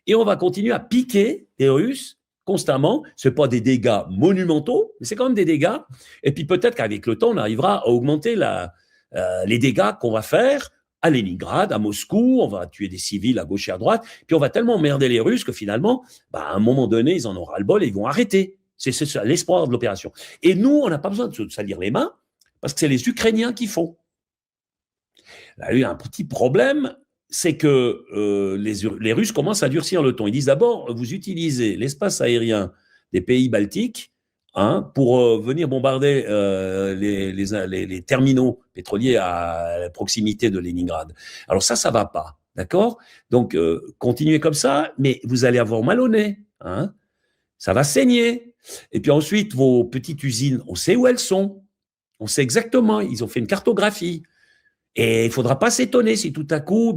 Et on va continuer à piquer les Russes constamment. Ce n'est pas des dégâts monumentaux, mais c'est quand même des dégâts. Et puis peut-être qu'avec le temps, on arrivera à augmenter les dégâts qu'on va faire à Leningrad, à Moscou, on va tuer des civils à gauche et à droite, puis on va tellement emmerder les Russes que finalement, à un moment donné, ils en auront ras-le-bol et ils vont arrêter. C'est l'espoir de l'opération. Et nous, on n'a pas besoin de se salir les mains, parce que c'est les Ukrainiens qui font. Là, il y a un petit problème, c'est que les Russes commencent à durcir le ton. Ils disent d'abord, vous utilisez l'espace aérien des pays baltiques pour venir bombarder les terminaux pétroliers à proximité de Leningrad. Alors ça ne va pas, d'accord? Donc, continuez comme ça, mais vous allez avoir mal au nez, hein? Ça va saigner. Et puis ensuite, vos petites usines, on sait où elles sont. On sait exactement, ils ont fait une cartographie. Et il ne faudra pas s'étonner si tout à coup,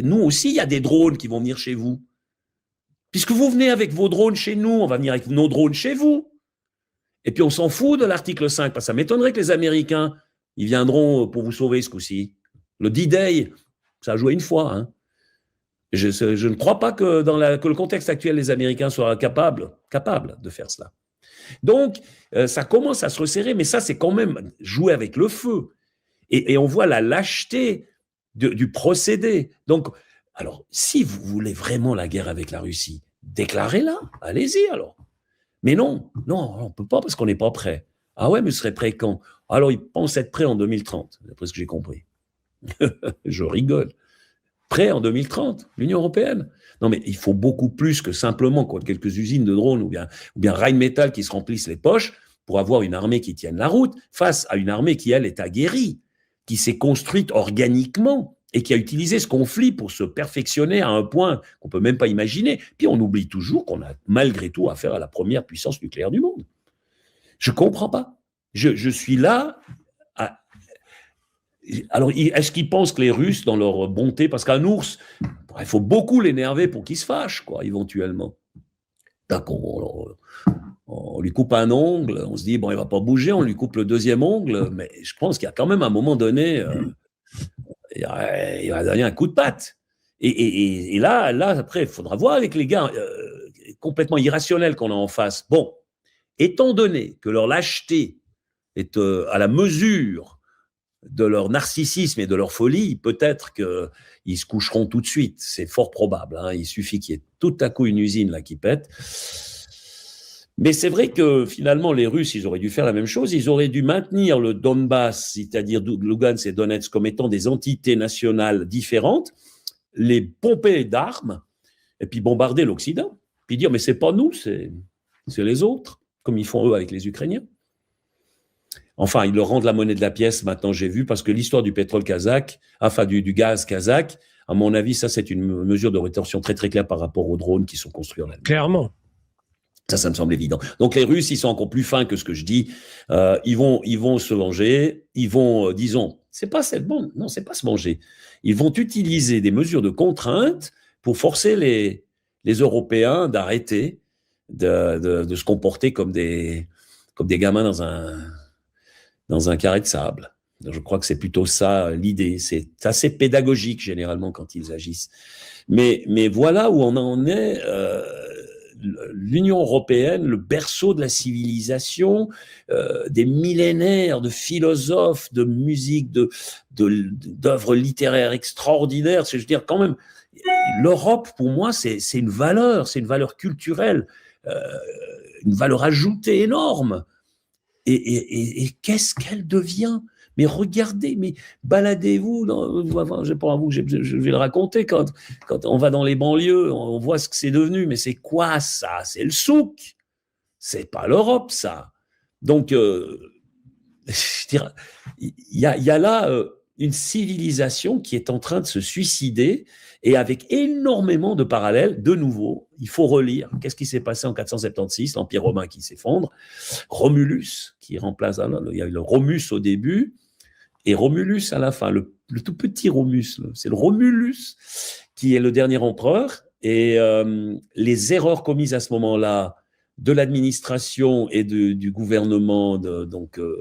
nous aussi, il y a des drones qui vont venir chez vous. Puisque vous venez avec vos drones chez nous, on va venir avec nos drones chez vous. Et puis on s'en fout de l'article 5, parce que ça m'étonnerait que les Américains, ils viendront pour vous sauver ce coup-ci. Le D-Day, ça a joué une fois, hein. Je ne crois pas que que le contexte actuel, les Américains soient capables de faire cela. Donc, ça commence à se resserrer, mais ça, c'est quand même jouer avec le feu. Et on voit la lâcheté du procédé. Donc, alors, si vous voulez vraiment la guerre avec la Russie, déclarez-la, allez-y alors. Mais non, on ne peut pas parce qu'on n'est pas prêt. Ah ouais, mais ce serait prêt quand? Alors, ils pensent être prêts en 2030, d'après ce que j'ai compris. Je rigole. Prêt en 2030, l'Union européenne. Non, mais il faut beaucoup plus que simplement quelques usines de drones ou bien Rheinmetall qui se remplissent les poches pour avoir une armée qui tienne la route face à une armée qui, elle, est aguerrie, qui s'est construite organiquement et qui a utilisé ce conflit pour se perfectionner à un point qu'on ne peut même pas imaginer. Puis on oublie toujours qu'on a malgré tout affaire à la première puissance nucléaire du monde. Je ne comprends pas. Je suis là... Alors, est-ce qu'ils pensent que les Russes, dans leur bonté, parce qu'un ours, il faut beaucoup l'énerver pour qu'il se fâche, quoi, éventuellement. D'accord, on lui coupe un ongle, on se dit, bon, il ne va pas bouger, on lui coupe le deuxième ongle, mais je pense qu'il y a quand même un moment donné, il va donner un coup de patte. Et là, après, il faudra voir avec les gars complètement irrationnels qu'on a en face. Bon, étant donné que leur lâcheté est à la mesure de leur narcissisme et de leur folie, peut-être qu'ils se coucheront tout de suite. C'est fort probable. Il suffit qu'il y ait tout à coup une usine là qui pète. Mais c'est vrai que finalement, les Russes, ils auraient dû faire la même chose. Ils auraient dû maintenir le Donbass, c'est-à-dire Lugansk et Donetsk, comme étant des entités nationales différentes, les pomper d'armes et puis bombarder l'Occident. Puis dire, mais c'est pas nous, c'est les autres, comme ils font eux avec les Ukrainiens. Enfin, ils leur rendent la monnaie de la pièce, maintenant j'ai vu, parce que l'histoire du pétrole kazakh, enfin du gaz kazakh, à mon avis, ça c'est une mesure de rétorsion très très claire par rapport aux drones qui sont construits en Allemagne. Clairement. Ça me semble évident. Donc les Russes, ils sont encore plus fins que ce que je dis. Ils vont se venger. Ils vont, disons, c'est pas se venger. Ils vont utiliser des mesures de contrainte pour forcer les Européens d'arrêter de se comporter comme des gamins dans un carré de sable. Je crois que c'est plutôt ça l'idée. C'est assez pédagogique généralement quand ils agissent. Mais voilà où on en est. L'Union européenne, le berceau de la civilisation, des millénaires de philosophes, de musique, d'œuvres littéraires extraordinaires. Je veux dire, quand même, l'Europe, pour moi, c'est une valeur culturelle, une valeur ajoutée énorme. Et qu'est-ce qu'elle devient? Mais regardez, mais baladez-vous, je vais le raconter, quand on va dans les banlieues, on voit ce que c'est devenu, mais c'est quoi ça? C'est le souk, c'est pas l'Europe, ça. Donc, il y a là une civilisation qui est en train de se suicider, et avec énormément de parallèles. De nouveau, il faut relire. Qu'est-ce qui s'est passé en 476, l'Empire romain qui s'effondre, Romulus qui remplace, il y a eu le Romus au début, et Romulus à la fin, le tout petit Romus, c'est le Romulus qui est le dernier empereur, et les erreurs commises à ce moment-là de l'administration et du gouvernement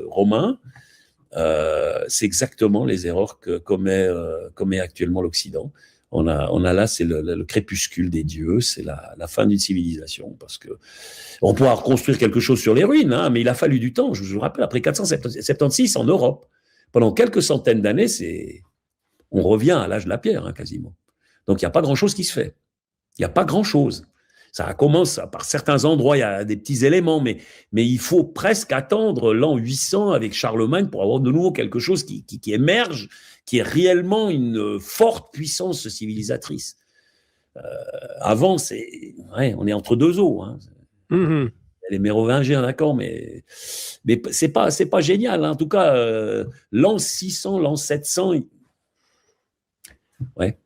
romain, c'est exactement les erreurs que commet actuellement l'Occident. On a là, c'est le crépuscule des dieux, c'est la fin d'une civilisation, parce que on pourra reconstruire quelque chose sur les ruines, hein, mais il a fallu du temps. Je vous rappelle, après 476 en Europe, pendant quelques centaines d'années, on revient à l'âge de la pierre, hein, quasiment. Donc il n'y a pas grand-chose qui se fait. Il n'y a pas grand-chose. Ça commence par certains endroits, il y a des petits éléments, mais il faut presque attendre l'an 800 avec Charlemagne pour avoir de nouveau quelque chose qui émerge, qui est réellement une forte puissance civilisatrice. Avant, on est entre deux eaux. Hein. Mmh. Les Mérovingiens, d'accord, mais c'est pas génial. Hein. En tout cas, l'an 600, l'an 700, ouais.